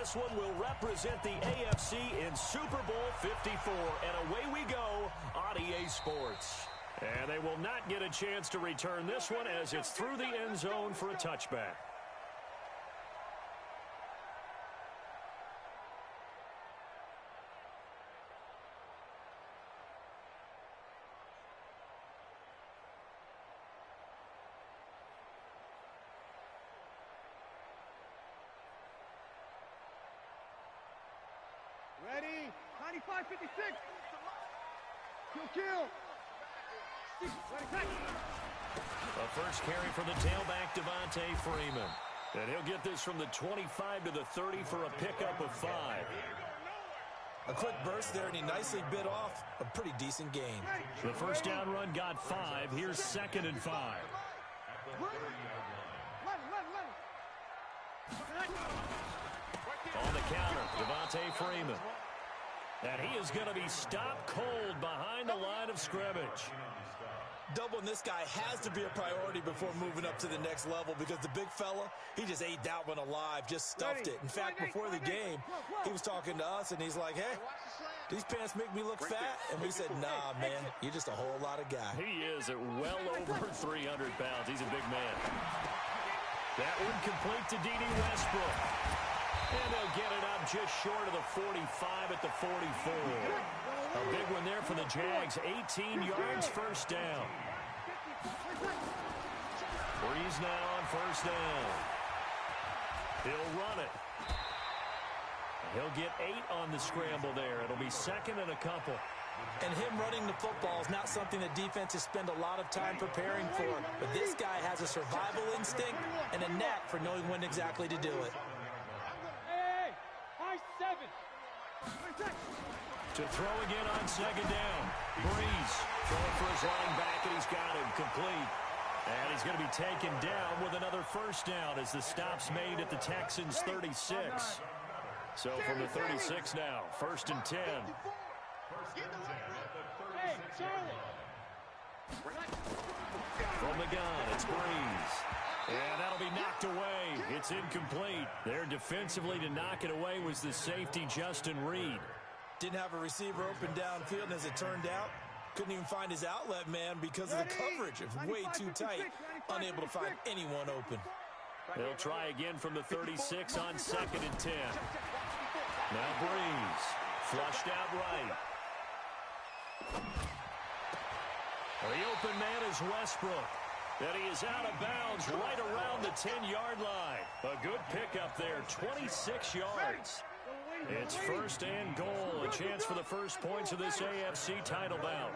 this one will represent the AFC in Super Bowl 54. And away we go on EA Sports. And they will not get a chance to return this one as it's through the end zone for a touchback. Ready? 95-56. Kill. A first carry for the tailback, Devontae Freeman. And he'll get this from the 25 to the 30 for a pickup of 5. A quick burst there, and he nicely bit off a pretty decent gain. The first down run got 5. Here's 2nd and 5. On the counter, Devontae Freeman. And he is going to be stopped cold behind the line of scrimmage. Doubling this guy has to be a priority before moving up to the next level because the big fella, he just ate that one alive, just stuffed it. In fact, before the game, he was talking to us, and he's like, hey, these pants make me look fat. And we said, nah, man, you're just a whole lot of guy. He is at well over 300 pounds. He's a big man. That one complete to D.D. Westbrook. And they'll get it up just short of the 45 at the 44. A big one there for the Jags. 18 yards, first down. Breeze now on first down. He'll run it. He'll get 8 on the scramble there. It'll be 2nd and a couple. And him running the football is not something that defenses spend a lot of time preparing for. But this guy has a survival instinct and a knack for knowing when exactly to do it. To throw again on 2nd down. Breeze throwing for his line back, and he's got him complete. And he's going to be taken down with another first down as the stop's made at the Texans' 36. So from the 36 now, 1st and 10. From the gun, it's Breeze. And that'll be knocked away. It's incomplete. There defensively to knock it away was the safety, Justin Reed. Didn't have a receiver open downfield, and as it turned out, couldn't even find his outlet man because of the coverage. It was way too tight, unable to find anyone open. They'll try again from the 36 on 2nd and 10. Now Breeze, flushed out right. The open man is Westbrook. And he is out of bounds right around the 10-yard line. A good pickup there, 26 yards. It's 1st and goal, a chance for the first points of this AFC title bout.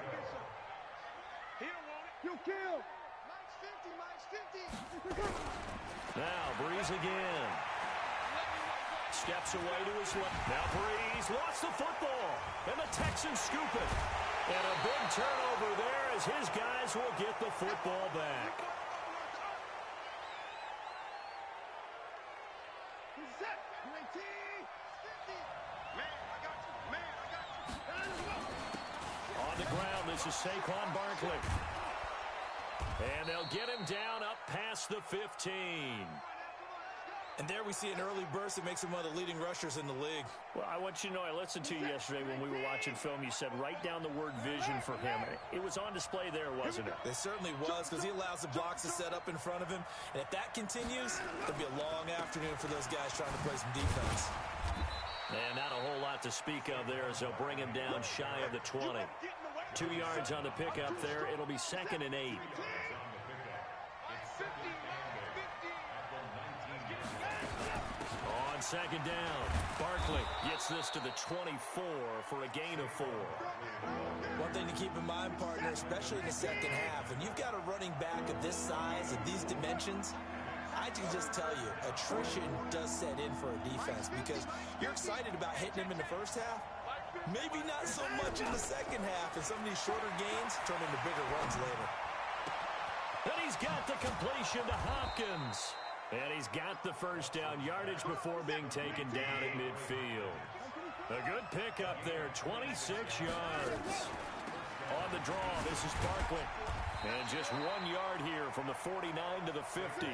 Now Breeze again. Steps away to his left. Now Breeze lost the football. And the Texans scoop it. And a big turnover there as his guys will get the football back. On the ground, this is Saquon Barkley. And they'll get him down up past the 15. And there we see an early burst that makes him one of the leading rushers in the league. Well, I want you to know, I listened to you yesterday when we were watching film. You said write down the word vision for him. It was on display there, wasn't it? It certainly was, because he allows the blocks to set up in front of him. And if that continues, it'll be a long afternoon for those guys trying to play some defense. And not a whole lot to speak of there as they'll bring him down shy of the 20. 2 yards on the pickup there. It'll be 2nd and 8. On 2nd down, Barkley gets this to the 24 for a gain of 4. One thing to keep in mind, partner, especially in the second half, when you've got a running back of this size and these dimensions, I can just tell you, attrition does set in for a defense because you're excited about hitting him in the first half. Maybe not so much in the second half, and some of these shorter gains turn into bigger runs later. And he's got the completion to Hopkins. And he's got the first down, yardage before being taken down at midfield. A good pickup there, 26 yards. On the draw, this is Barkley. And just 1 yard here from the 49 to the 50.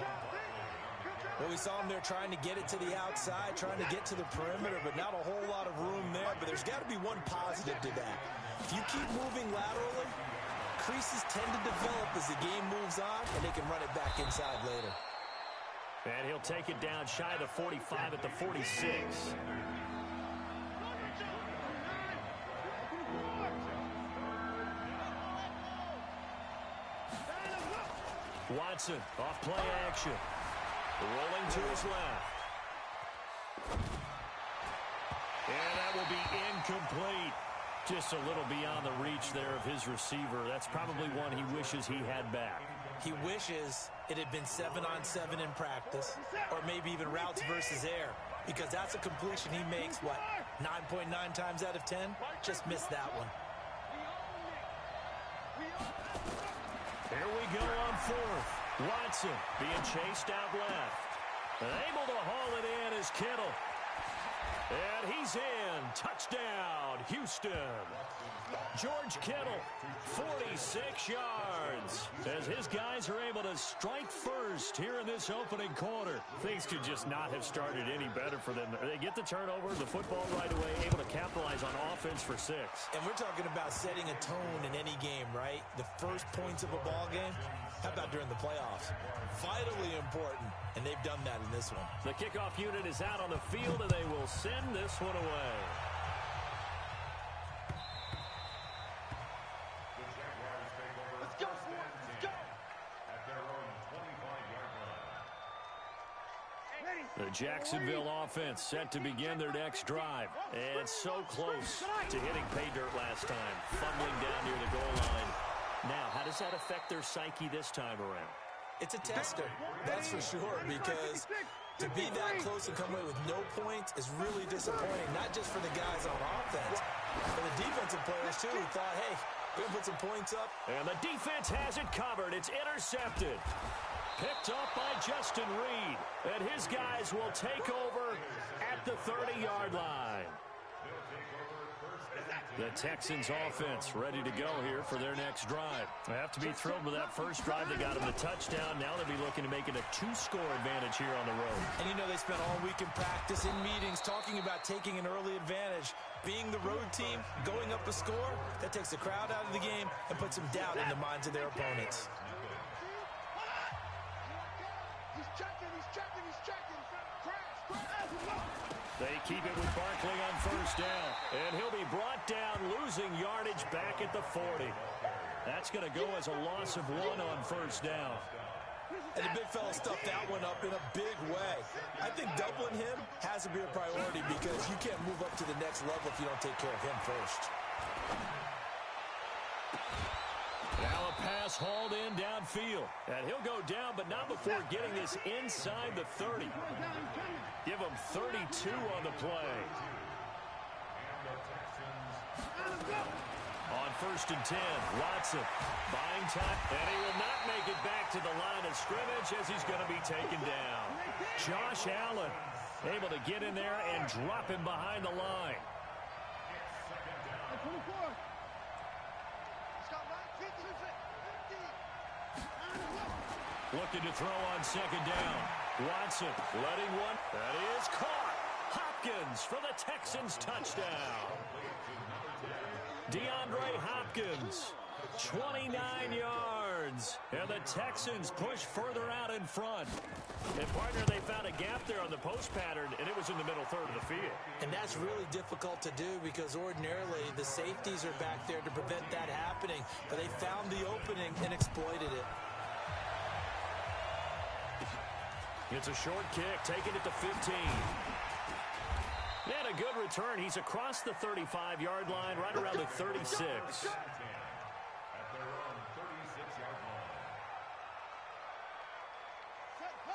Well, we saw him there trying to get it to the outside, trying to get to the perimeter, but not a whole lot of room there. But there's got to be one positive to that. If you keep moving laterally, creases tend to develop as the game moves on, and they can run it back inside later. And he'll take it down shy of the 45 at the 46. Watson off play action. Rolling to his left. And that will be incomplete. Just a little beyond the reach there of his receiver. That's probably one he wishes he had back. He wishes it had been 7-on-7 in practice, or maybe even routes versus air, because that's a completion he makes, what, 9.9 times out of 10? Just missed that one. Here we go on fourth. Watson being chased out left. And able to haul it in is Kittle. And he's in. Touchdown, Houston. George Kittle, 46 yards. As his guys are able to strike first here in this opening quarter. Things could just not have started any better for them. They get the turnover, the football right away, able to capitalize on offense for 6. And we're talking about setting a tone in any game, right? The first points of a ball game. How about during the playoffs? Vitally important, and they've done that in this one. The kickoff unit is out on the field, and they will send this one away. Let's go, let's go. At their own 25-yard line. The Jacksonville offense set to begin their next drive. And so close to hitting pay dirt last time, fumbling down near the goal line. Now, how does that affect their psyche this time around? It's a tester, that's for sure, because to be that close and come away with no points is really disappointing, not just for the guys on offense, but the defensive players, too, who thought, hey, we're going to put some points up. And the defense has it covered. It's intercepted. Picked up by Justin Reed. And his guys will take over at the 30-yard line. The Texans offense ready to go here for their next drive. They have to be thrilled with that first drive. They got them the touchdown. Now they'll be looking to make it a 2-score advantage here on the road. And you know they spent all week in practice, in meetings, talking about taking an early advantage. Being the road team, going up a score, that takes the crowd out of the game and puts some doubt in the minds of their opponents. He's checking. Crash. They keep it with Barkley on first down. And he'll be brought down, losing yardage back at the 40. That's going to go as a loss of 1 on first down. And the big fella stuffed that one up in a big way. I think doubling him has to be a priority because you can't move up to the next level if you don't take care of him first. Now a pass hauled in downfield. And he'll go down, but not before getting this inside the 30. Give him 32 on the play. On first and 10, Watson buying time, and he will not make it back to the line of scrimmage as he's going to be taken down. Josh Allen able to get in there and drop him behind the line. Looking to throw on second down. Watson letting one. That is caught. Hopkins for the Texans touchdown. DeAndre Hopkins, 29 yards. And the Texans push further out in front. And, partner, they found a gap there on the post pattern, and it was in the middle third of the field. And that's really difficult to do because ordinarily the safeties are back there to prevent that happening. But they found the opening and exploited it. It's a short kick, taking it to 15. And a good return. He's across the 35-yard line, right around the 36.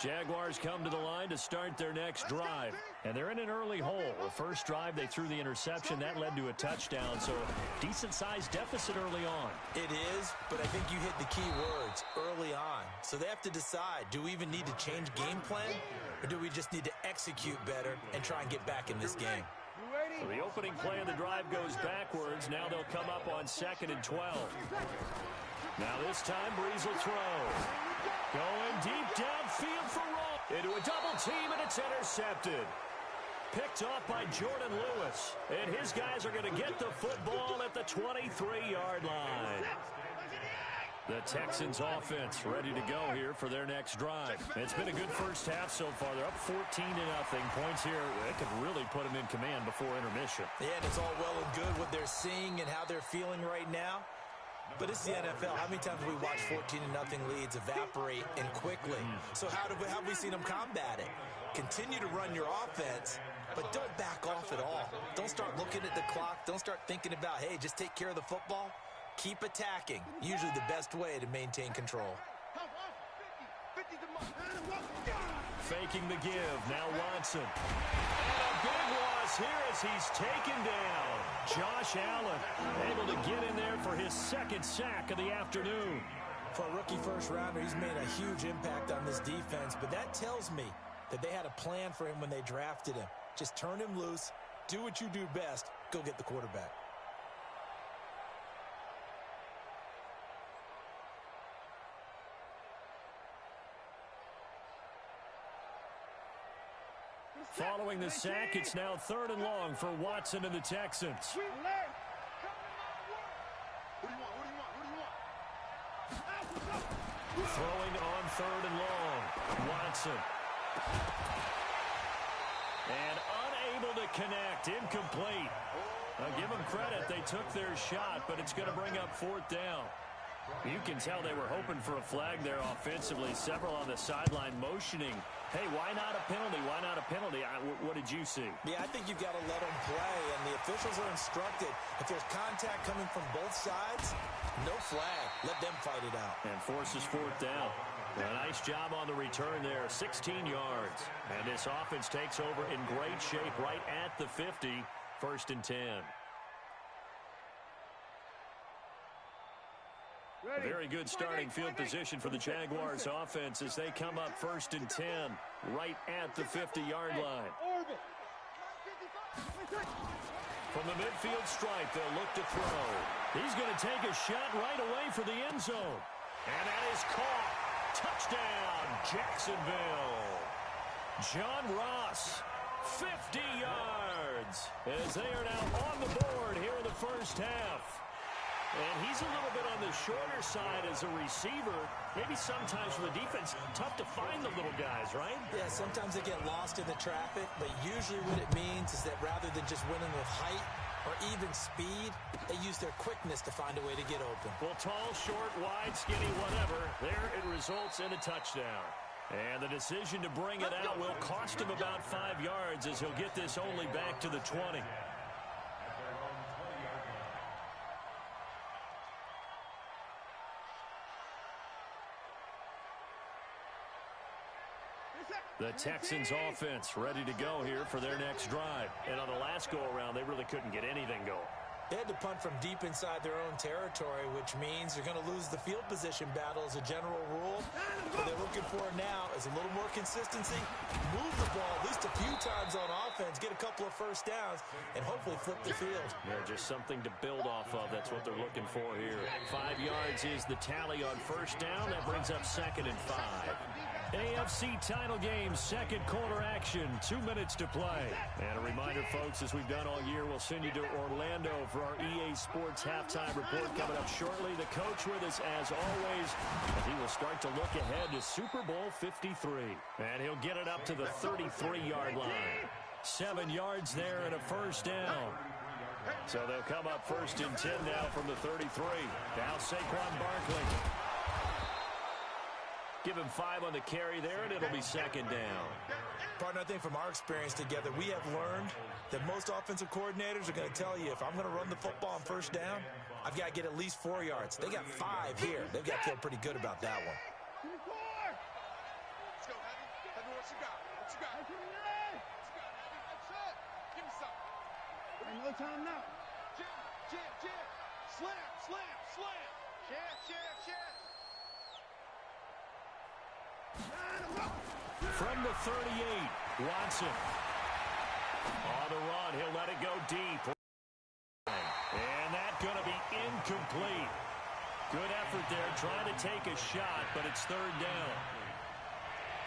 Jaguars come to the line to start their next drive. And they're in an early hole. The first drive, they threw the interception. That led to a touchdown, so decent-sized deficit early on. It is, but I think you hit the key words, early on. So they have to decide, do we even need to change game plan, or do we just need to execute better and try and get back in this game? So the opening play of the drive goes backwards. Now they'll come up on 2nd and 12. Now this time, Breeze will throw. Going deep downfield for Roll. into a double team, and it's intercepted. Picked off by Jordan Lewis. And his guys are going to get the football at the 23-yard line. The Texans offense ready to go here for their next drive. It's been a good first half so far. They're up 14-0. Points here, they could really put them in command before intermission. Yeah, and it's all well and good what they're seeing and how they're feeling right now. But it's the NFL. How many times have we watched 14-0 leads evaporate and quickly? So how have we seen them combat it? Continue to run your offense, but don't back off at all. Don't start looking at the clock. Don't start thinking about, hey, just take care of the football. Keep attacking. Usually the best way to maintain control. Faking the give. Now Watson. And a big loss here as he's taken down. Josh Allen able to get in there for his second sack of the afternoon. For a rookie first rounder, he's made a huge impact on this defense, but that tells me that they had a plan for him when they drafted him. Just turn him loose, do what you do best, go get the quarterback. Following the sack, it's now 3rd and long for Watson and the Texans. Throwing on 3rd and long. Watson. And unable to connect. Incomplete. Give them credit. They took their shot, but it's going to bring up 4th down. You can tell they were hoping for a flag there offensively. Several on the sideline motioning. Hey, why not a penalty? Why not a penalty? What did you see? Yeah, I think you've got to let them play, and the officials are instructed. If there's contact coming from both sides, no flag. Let them fight it out. And forces 4th down. A nice job on the return there, 16 yards. And this offense takes over in great shape right at the 50, 1st and 10. Very good starting field position for the Jaguars offense as they come up 1st and 10 right at the 50-yard line. From the midfield stripe, they'll look to throw. He's going to take a shot right away for the end zone. And that is caught. Touchdown, Jacksonville. John Ross, 50 yards as they are now on the board here in the first half. And he's a little bit on the shorter side as a receiver. Maybe sometimes for the defense, tough to find the little guys, right? Yeah, sometimes they get lost in the traffic, but usually what it means is that rather than just winning with height or even speed, they use their quickness to find a way to get open. Well, tall, short, wide, skinny, whatever, there it results in a touchdown. And the decision to bring it out will cost him about 5 yards as he'll get this only back to the 20. The Texans offense ready to go here for their next drive. And on the last go-around, they really couldn't get anything going. They had to punt from deep inside their own territory, which means they're going to lose the field position battle as a general rule. What they're looking for now is a little more consistency, move the ball at least a few times on offense, get a couple of first downs, and hopefully flip the field. Yeah, just something to build off of. That's what they're looking for here. 5 yards is the tally on first down. That brings up 2nd and 5. AFC title game, second quarter action, 2 minutes to play. And a reminder, folks, as we've done all year, we'll send you to Orlando for our EA Sports halftime report coming up shortly. The coach with us, as always, and he will start to look ahead to Super Bowl 53. And he'll get it up to the 33-yard line. 7 yards there and a first down. So they'll come up 1st and 10 now from the 33. Now Saquon Barkley. Give him 5 on the carry there, and it'll be 2nd down. Partner, I think from our experience together, we have learned that most offensive coordinators are going to tell you, if I'm going to run the football on first down, I've got to get at least 4 yards. They got 5 here. They've got to feel pretty good about that one. Let's go, Heavy. Heavy, what you got? What you got? What you got, Heavy? That's it. Give me some. Ain't no time now. Jam, jam, jam. Slam, slam, slam. Jam, jam, jam. From the 38, Watson. On the run, he'll let it go deep. And that's going to be incomplete. Good effort there, trying to take a shot, but it's 3rd down.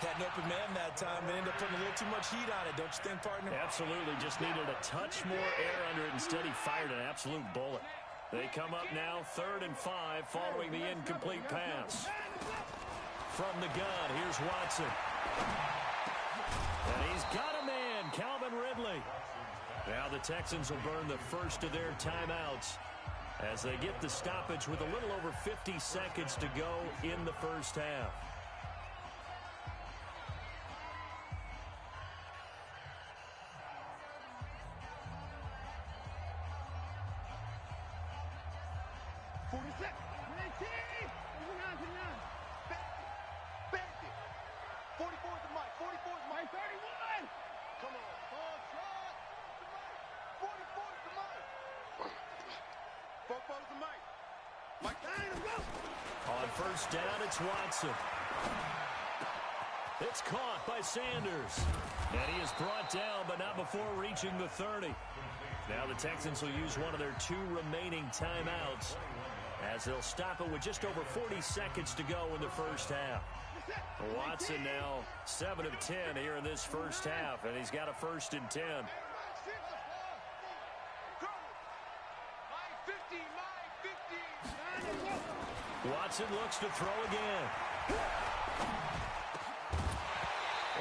Had an open man that time, but ended up putting a little too much heat on it, don't you think, partner? Absolutely. Just needed a touch more air under it. Instead, he fired an absolute bullet. They come up now 3rd and 5 following the incomplete pass. From the gun, here's Watson. And he's got a man, Calvin Ridley. Now the Texans will burn the first of their timeouts as they get the stoppage with a little over 50 seconds to go in the first half. On first down, it's Watson. It's caught by Sanders. And he is brought down, but not before reaching the 30. Now the Texans will use one of their 2 remaining timeouts as they'll stop it with just over 40 seconds to go in the first half. Watson now 7 of 10 here in this first half, and he's got a 1st and 10. Watson looks to throw again.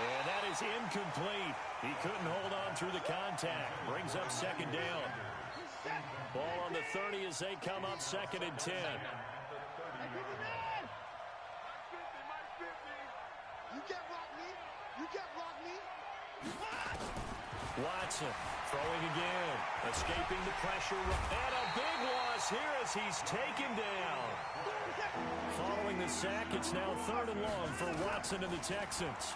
And that is incomplete. He couldn't hold on through the contact. Brings up 2nd down. Ball on the 30 as they come up 2nd and 10. You can't block me. You can't block me. Watson throwing again. Escaping the pressure. And a big loss here as he's taken down. Following the sack, it's now 3rd and long for Watson and the Texans.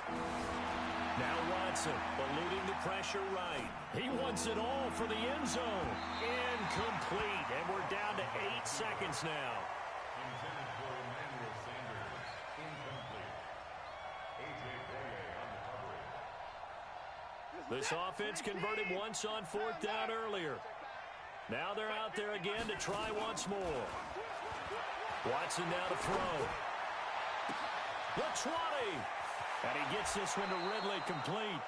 Now Watson eluding the pressure right. He wants it all for the end zone. Incomplete. And we're down to 8 seconds now. This offense converted once on 4th down earlier. Now they're out there again to try once more. Watson now to throw. The 20. And he gets this one to Ridley complete.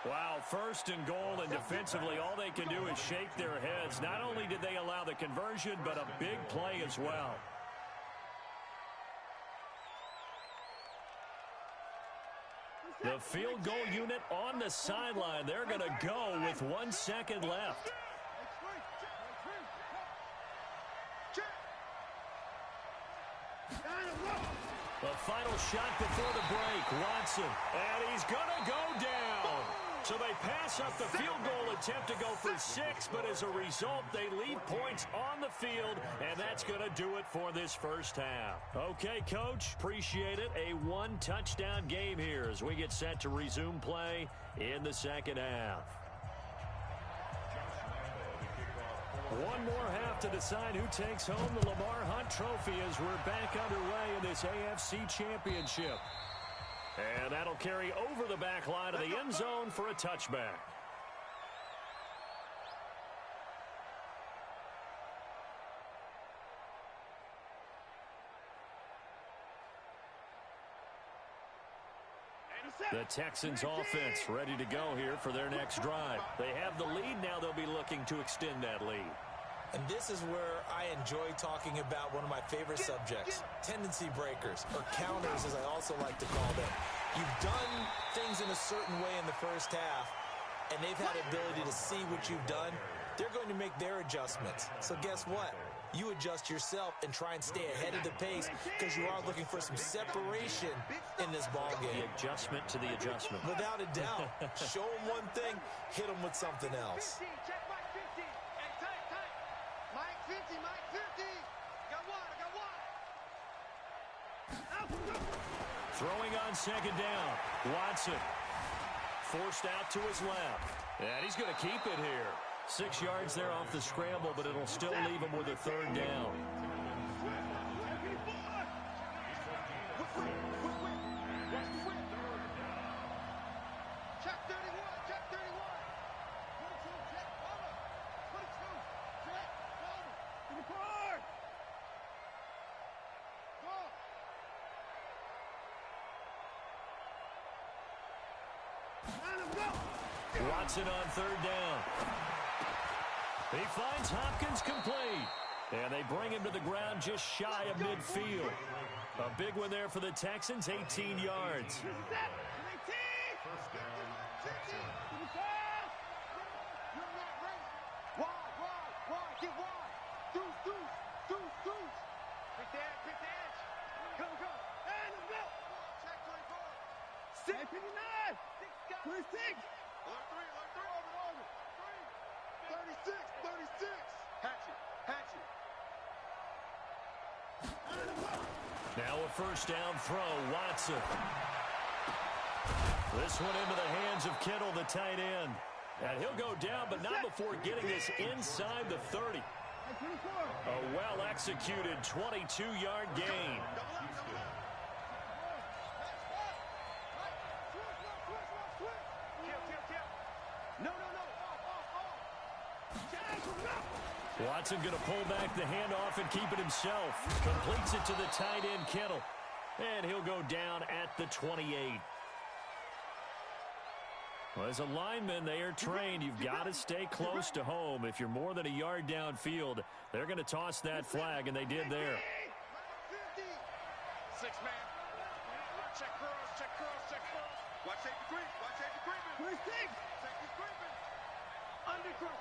Wow, 1st and goal, and defensively all they can do is shake their heads. Not only did they allow the conversion, but a big play as well. The field goal unit on the sideline. They're going to go with 1 second left. The final shot before the break, Watson. And he's going to go down. So they pass up the field goal attempt to go for 6, but as a result, they leave points on the field, and that's going to do it for this first half. Okay, Coach, appreciate it. A 1-touchdown game here as we get set to resume play in the second half. One more half to decide who takes home the Lamar Hunt Trophy as we're back underway in this AFC Championship. And that'll carry over the back line of the end zone for a touchback. The Texans offense ready to go here for their next drive. They have the lead now. They'll be looking to extend that lead. And this is where I enjoy talking about one of my favorite subjects, tendency breakers, or counters as I also like to call them. You've done things in a certain way in the first half, and they've had the ability to see what you've done. They're going to make their adjustments. So guess what? You adjust yourself and try and stay ahead of the pace because you are looking for some separation in this ball game. The adjustment to the adjustment. Without a doubt. Show them one thing, hit them with something else. Check Mike 50. Hey, tight. Mike 50, Mike 50. Got one, I got one. Throwing on second down. Watson forced out to his left. And he's going to keep it here. 6 yards there off the scramble, but it'll still leave him with a 3rd down. Check 31, check 31. 22, check over. 22, check over. To the car. Go. Watson on third down. He finds Hopkins complete. And they bring him to the ground just shy of midfield. A big one there for the Texans, 18 yards. Get wide. Deuce. Pick the edge. Go. And the belt. Check 24. 59. 26. Alert 3. Over. 36. Hatchet. Now a first down throw, Watson. This one into the hands of Kittle, the tight end. And he'll go down, but not before getting this inside the 30. A well-executed 22-yard gain. Watson going to pull back the handoff and keep it himself. Completes it to the tight end, Kittle. And he'll go down at the 28. Well, as a lineman, they are trained. You've got to stay close to home. If you're more than a yard downfield, they're going to toss that flag, and they did there. 6-man. Check cross. Watch safety creeping. 26. Safety creeping. Undercross.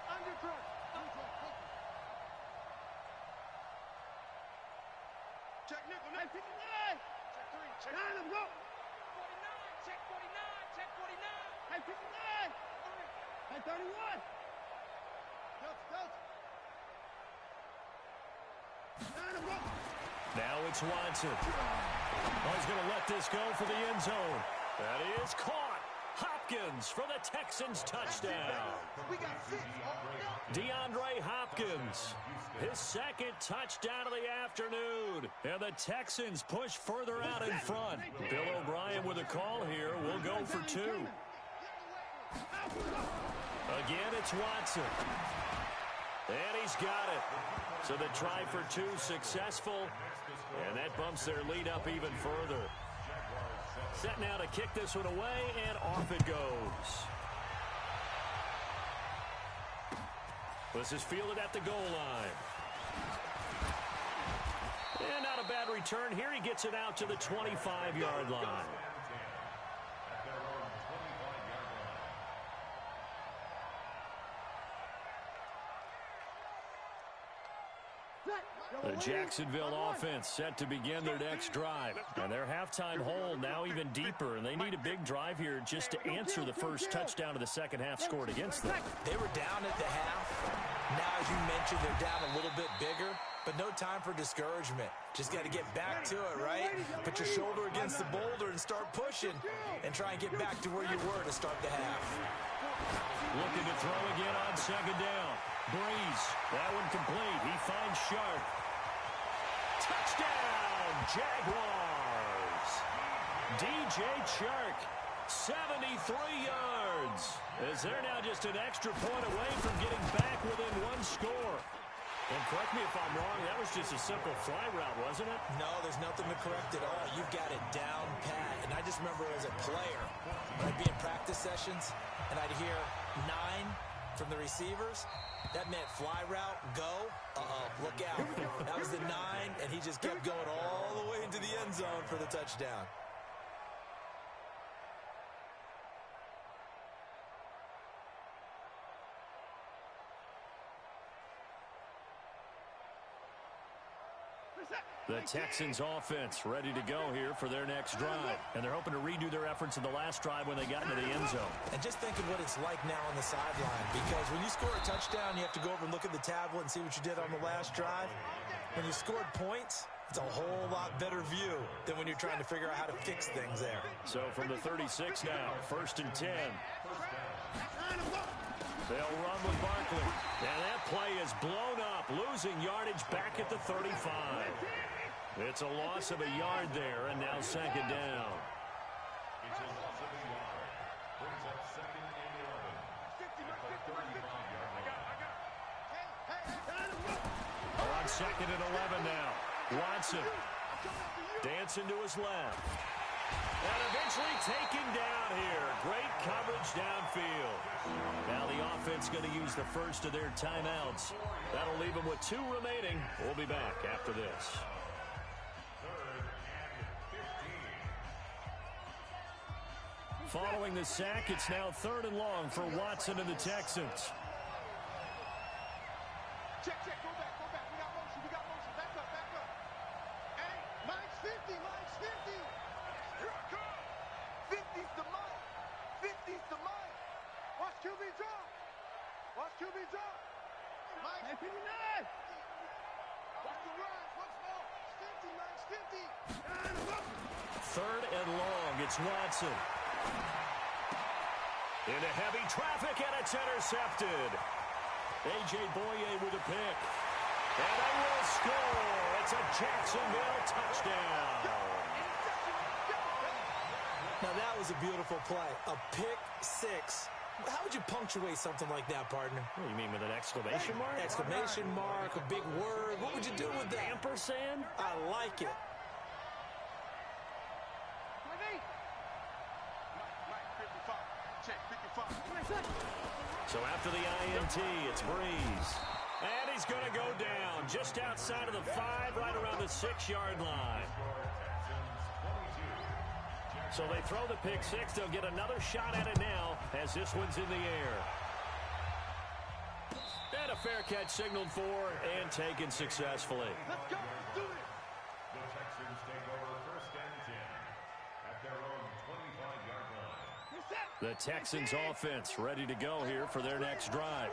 Check nickel. 59. Check 3. Check 9. Go. 49. Check 49. Hey, 59! Hey, 31! Delta! Now it's Watson. Oh, he's going to let this go for the end zone. That is caught. Hopkins for the Texans touchdown. We got 6. DeAndre Hopkins, his second touchdown of the afternoon. And the Texans push further out in front. Bill O'Brien with a call here. We'll go for 2. Again, it's Watson. And he's got it. So the try for 2 successful. And that bumps their lead up even further. Set now to kick this one away, and off it goes. This is fielded at the goal line. And not a bad return here. He gets it out to the 25-yard line. The Jacksonville offense set to begin their next drive. And their halftime hole now even deeper. And they need a big drive here just to answer the first touchdown of the second half scored against them. They were down at the half. Now, as you mentioned, they're down a little bit bigger. But no time for discouragement. Just got to get back to it, right? Put your shoulder against the boulder and start pushing. And try and get back to where you were to start the half. Looking to throw again on second down. Breeze. That one complete. He finds Sharp. Touchdown, Jaguars. DJ Chark, 73 yards. As they're now just an extra point away from getting back within 1 score. And correct me if I'm wrong, that was just a simple fly route, wasn't it? No, there's nothing to correct at all. You've got it down pat. And I just remember as a player, when I'd be in practice sessions, and I'd hear 9 from the receivers. That meant fly route, go. Look out. That was the 9, and he just kept going all the way into the end zone for the touchdown. The Texans offense ready to go here for their next drive. And they're hoping to redo their efforts in the last drive when they got into the end zone. And just think of what it's like now on the sideline. Because when you score a touchdown, you have to go over and look at the tablet and see what you did on the last drive. When you scored points, it's a whole lot better view than when you're trying to figure out how to fix things there. So from the 36 now, 1st and 10. They'll run with Barkley. And that play is blown up, losing yardage back at the 35. It's a loss of a yard there, and now second down. It's a loss of a yard. Brings up 2nd and 11. On 2nd and 11 now. Watson dancing to his left. And eventually taken down here. Great coverage downfield. Now the offense going to use the first of their timeouts. That'll leave them with 2 remaining. We'll be back after this. Following the sack, it's now 3rd and long for Watson and the Texans. Check, go back. We got motion. Back up. Hey, Mike's 50. Here I come. 50's the Mike. Watch QB drop. Mike. Hey, 59. Watch the rise. Once more. 50, Mike's 50. 3rd and long. It's Watson. Into heavy traffic, and it's intercepted. A.J. Boye with a pick. And they will score. It's a Jacksonville touchdown. Now, that was a beautiful play. A pick 6. How would you punctuate something like that, partner? What do you mean, with an exclamation mark? Exclamation mark, a big word. What would you do with that? Ampersand? I like it. So after the INT, it's Breeze. And he's going to go down just outside of the 5, right around the 6-yard line. So they throw the pick 6. They'll get another shot at it now as this one's in the air. And a fair catch signaled for and taken successfully. Let's go. Let's do it. The Texans take over 1st and 10 at their own 25-yard line. The Texans offense ready to go here for their next drive.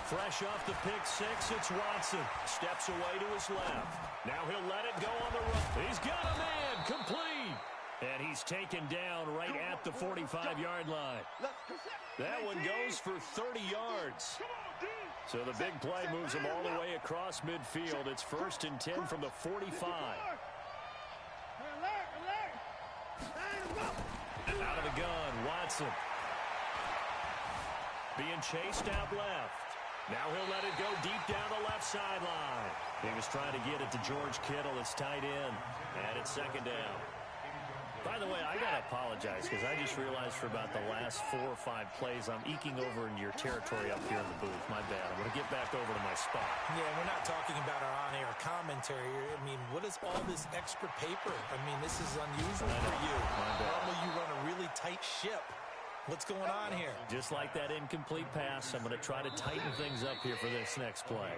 Fresh off the pick 6, it's Watson. Steps away to his left. Now he'll let it go on the run. He's got a man, complete. And he's taken down right at the 45-yard line. That one goes for 30 yards. So the big play moves him all the way across midfield. It's 1st and 10 from the 45. Out of the gun, Watson. Being chased out left. Now he'll let it go deep down the left sideline. He was trying to get it to George Kittle. It's tight end. And it's 2nd down. By the way, I got to apologize because I just realized for about the last 4 or 5 plays, I'm eking over into your territory up here in the booth. My bad. I'm going to get back over to my spot. Yeah, we're not talking about our on-air commentary. I mean, what is all this extra paper? I mean, this is unusual for you. Normally you run a really tight ship. What's going on here? Just like that incomplete pass, I'm going to try to tighten things up here for this next play.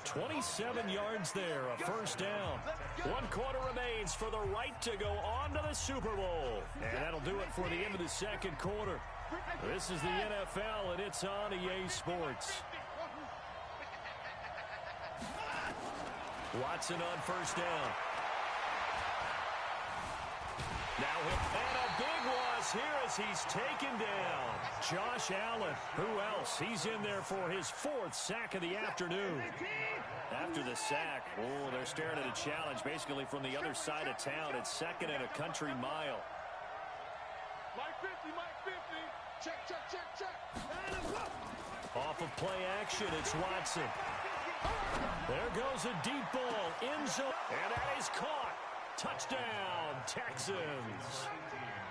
27 yards there, a 1st down. 1 quarter remains for the right to go on to the Super Bowl. And that'll do it for the end of the 2nd quarter. This is the NFL, and it's on EA Sports. Watson on 1st down. Now and a big loss here as he's taken down. Josh Allen, who else? He's in there for his 4th sack of the afternoon. After the sack, they're staring at a challenge basically from the other side of town. It's 2nd and a country mile. Mike 50. Check. Off of play action, it's Watson. There goes a deep ball, end zone, and that is caught. Touchdown, Texans.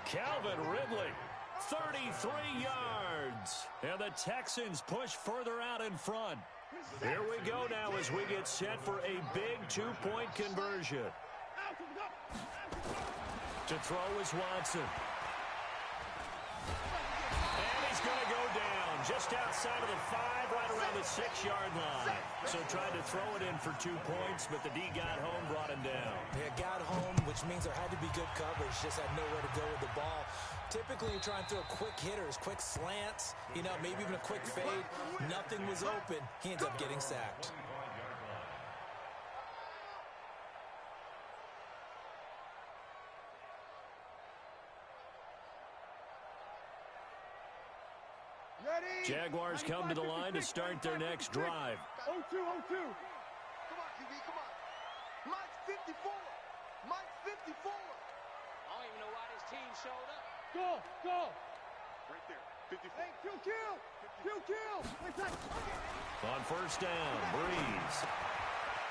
Calvin Ridley, 33 yards. And the Texans push further out in front. Here we go now as we get set for a big 2-point conversion. To throw is Watson. And he's going to go down just outside of the 5, right around the 6-yard line. So tried to throw it in for 2 points, but the D got home, brought him down. Yeah, got home, which means there had to be good coverage. Just had nowhere to go with the ball. Typically, you're trying to throw quick hitters, quick slants, maybe even a quick fade. Nothing was open. He ends up getting sacked. Jaguars come to the line to start their next drive. 0-2. Come on, QB, come on. Mike's 54. I don't even know why this team showed up. Go. Right there. Hey, kill. On first down, Breeze.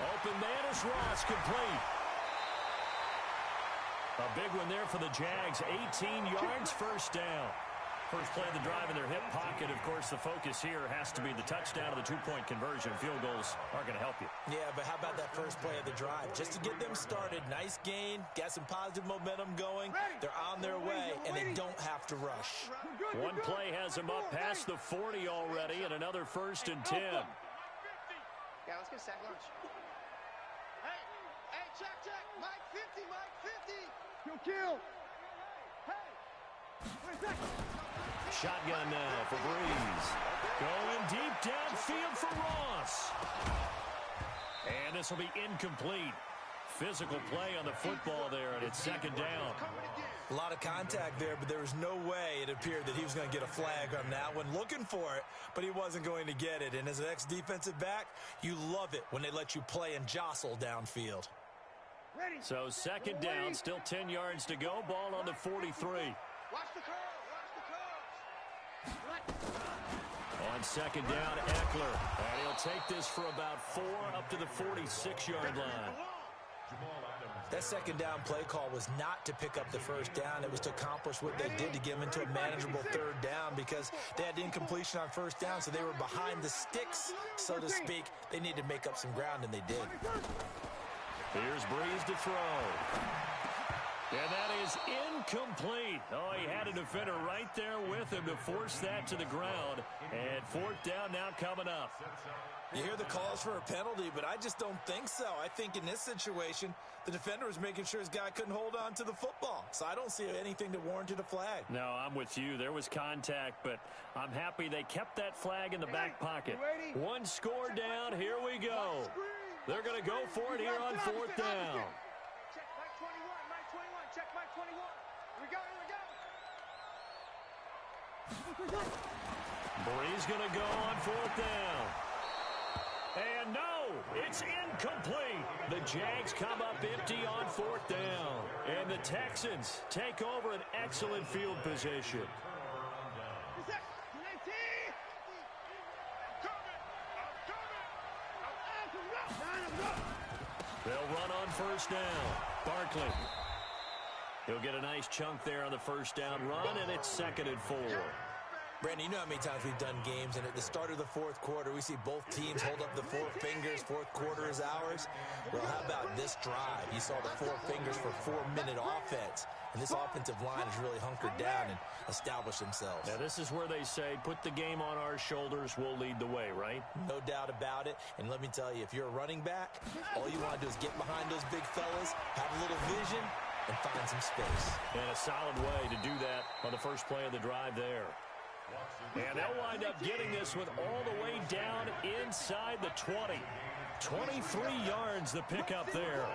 Open man is Ross, complete. A big one there for the Jags. 18 yards, first down. First play of the drive in their hip pocket. Of course, the focus here has to be the touchdown of the two-point conversion. Field goals aren't going to help you. Yeah, but how about that first play of the drive? Just to get them started, nice gain, got some positive momentum going. They're on their way, and they don't have to rush. One play has them up past the 40 already, and another first and 10. Yeah, let's get sack lunch. Hey, check. Mike 50, Mike 50. Kill. Shotgun now for Breeze. Going deep downfield for Ross. And this will be incomplete. Physical play on the football there, and it's second down. A lot of contact there, but there was no way it appeared that he was going to get a flag on that one. Looking for it, but he wasn't going to get it. And as an ex-defensive back, you love it when they let you play and jostle downfield. So second down, still 10 yards to go. Ball on the 43. Watch the curve. On second down, Eckler. And he'll take this for about 4 up to the 46-yard line. That second down play call was not to pick up the first down. It was to accomplish what they did to get them into a manageable third down because they had incompletion on first down, so they were behind the sticks, so to speak. They needed to make up some ground, and they did. Here's Breeze to throw. And that is incomplete. Oh, he had a defender right there with him to force that to the ground. And fourth down now coming up. You hear the calls for a penalty, but I just don't think so. I think in this situation, the defender was making sure his guy couldn't hold on to the football. So I don't see anything that warranted a flag. No, I'm with you. There was contact, but I'm happy they kept that flag in the back pocket. One score down. Here we go. They're going to go for it here on fourth down. Breeze going to go on fourth down. And no, it's incomplete. The Jags come up empty on fourth down. And the Texans take over an excellent field position. They'll run on first down. Barkley. He'll get a nice chunk there on the first down run, and it's second and 4. Brandon, you know how many times we've done games, and at the start of the fourth quarter, we see both teams hold up the 4 fingers. Fourth quarter is ours. Well, how about this drive? You saw the 4 fingers for 4-minute offense, and this offensive line has really hunkered down and established themselves. Now, this is where they say, put the game on our shoulders, we'll lead the way, right? No doubt about it. And let me tell you, if you're a running back, all you want to do is get behind those big fellas, have a little vision, and find some space. And a solid way to do that on the first play of the drive there. And they'll wind up getting this one all the way down inside the 20. 23 yards the pickup there.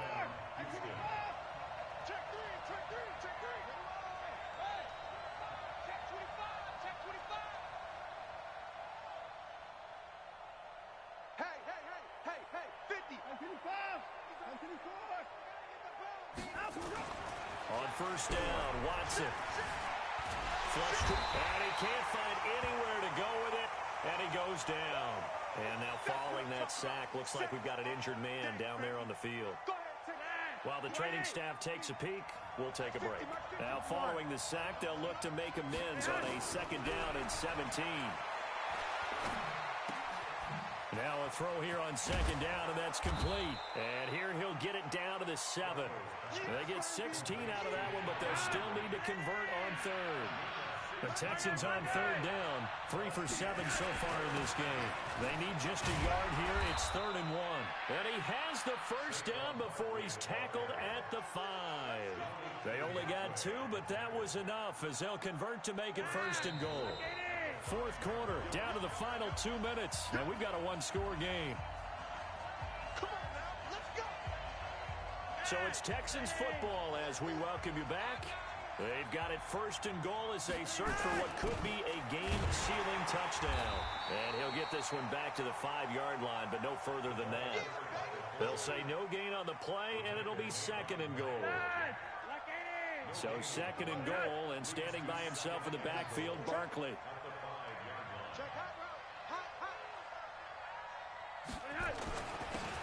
On first down, Watson. Flushed, and he can't find anywhere to go with it, and he goes down. And now following that sack, looks like we've got an injured man down there on the field. While the training staff takes a peek, we'll take a break. Now following the sack, they'll look to make amends on a second down and 17. Now a throw here on second down, and that's complete. And here he'll get it down to the 7. They get 16 out of that one, but they'll still need to convert on third. The Texans on third down, 3 for 7 so far in this game. They need just a yard here. It's 3rd and 1. And he has the first down before he's tackled at the 5. They only got 2, but that was enough as they'll convert to make it 1st and goal. Fourth quarter, down to the final 2 minutes, and we've got a one-score game. Come on now, let's go. So it's Texans football as we welcome you back. They've got it 1st and goal as they search for what could be a game-sealing touchdown. And he'll get this one back to the 5-yard line, but no further than that. They'll say no gain on the play, and it'll be 2nd and goal. So 2nd and goal, and standing by himself in the backfield, Barkley.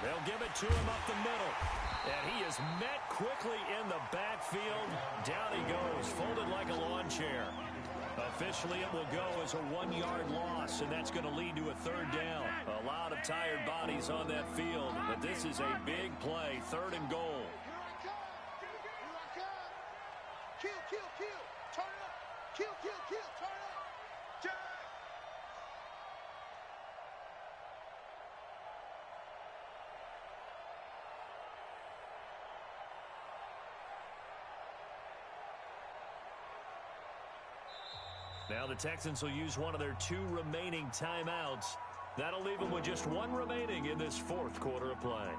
They'll give it to him up the middle. And he is met quickly in the backfield. Down he goes, folded like a lawn chair. Officially, it will go as a 1-yard loss, and that's going to lead to a third down. A lot of tired bodies on that field, but this is a big play, 3rd and goal. Kill, kill, kill. Turn it up. Kill, kill, kill. Turn it up. Jag. Now the Texans will use one of their 2 remaining timeouts. That'll leave them with just 1 remaining in this 4th quarter of play.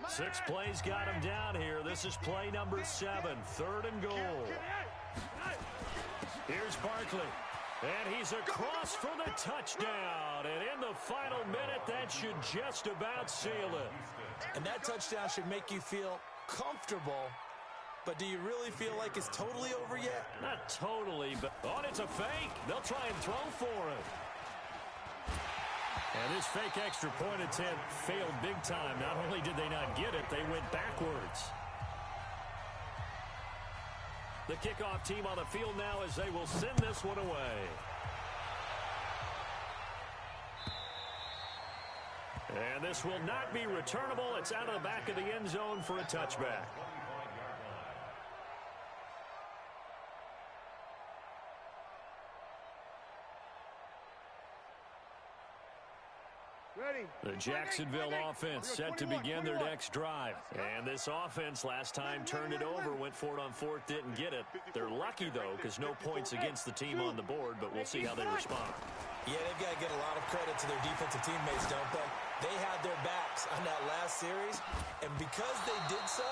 Six plays got him down here. This is play number 7, 3rd and goal. Here's Barkley. And he's across for the touchdown. And in the final minute, that should just about seal it. And that touchdown should make you feel comfortable. But do you really feel like it's totally over yet? Not totally, but it's a fake. They'll try and throw for it. And this fake extra point attempt failed big time. Not only did they not get it, they went backwards. The kickoff team on the field now as they will send this one away. And this will not be returnable. It's out of the back of the end zone for a touchback. The Jacksonville offense set to begin their next drive. And this offense last time turned it over, went for it on 4th, didn't get it. They're lucky, though, because no points against the team on the board, but we'll see how they respond. Yeah, they've got to get a lot of credit to their defensive teammates, don't they? They had their backs on that last series, and because they did so,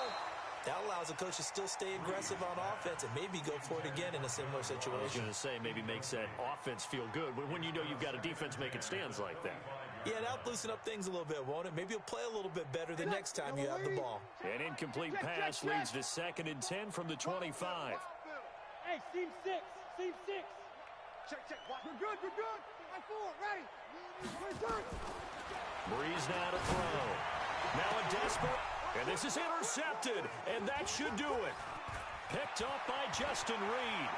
that allows the coach to still stay aggressive on offense and maybe go for it again in a similar situation. I was going to say maybe makes that offense feel good, but when you know you've got a defense making stands like that. Yeah, that'll loosen up things a little bit, won't it? Maybe you'll play a little bit better the next time you have the ball. An incomplete pass leads to 2nd and 10 from the 25. Hey, seam 6. Seam 6. Check, check. Watch. We're good. We're good. Right forward. Ready. We're good. Breeze now to throw. Now a desperate. And this is intercepted. And that should do it. Picked up by Justin Reed.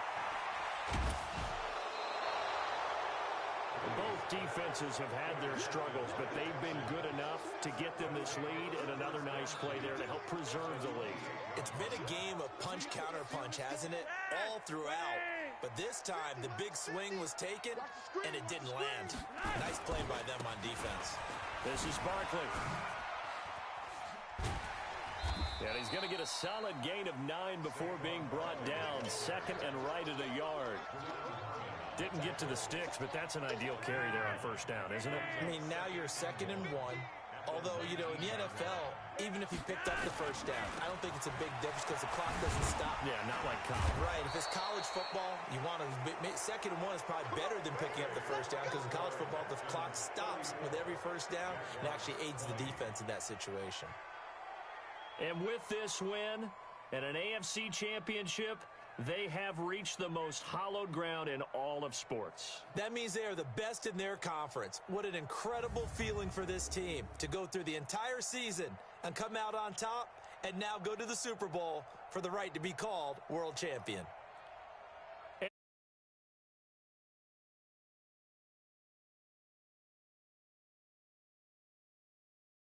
Both defenses have had their struggles, but they've been good enough to get them this lead, and another nice play there to help preserve the lead. It's been a game of punch-counter-punch, hasn't it? All throughout. But this time, the big swing was taken, and it didn't land. Nice play by them on defense. This is Barkley. And he's going to get a solid gain of 9 before being brought down. 2nd and right at a yard. Didn't get to the sticks, but that's an ideal carry there on 1st down, isn't it? I mean, now you're 2nd and 1. Although, you know, in the NFL, even if you picked up the 1st down, I don't think it's a big difference because the clock doesn't stop. Yeah, not like college. Right. If it's college football, you want to 2nd and 1 is probably better than picking up the 1st down because in college football, the clock stops with every 1st down and actually aids the defense in that situation. And with this win and an AFC championship, they have reached the most hallowed ground in all of sports. That means they are the best in their conference. What an incredible feeling for this team to go through the entire season and come out on top and now go to the Super Bowl for the right to be called world champion.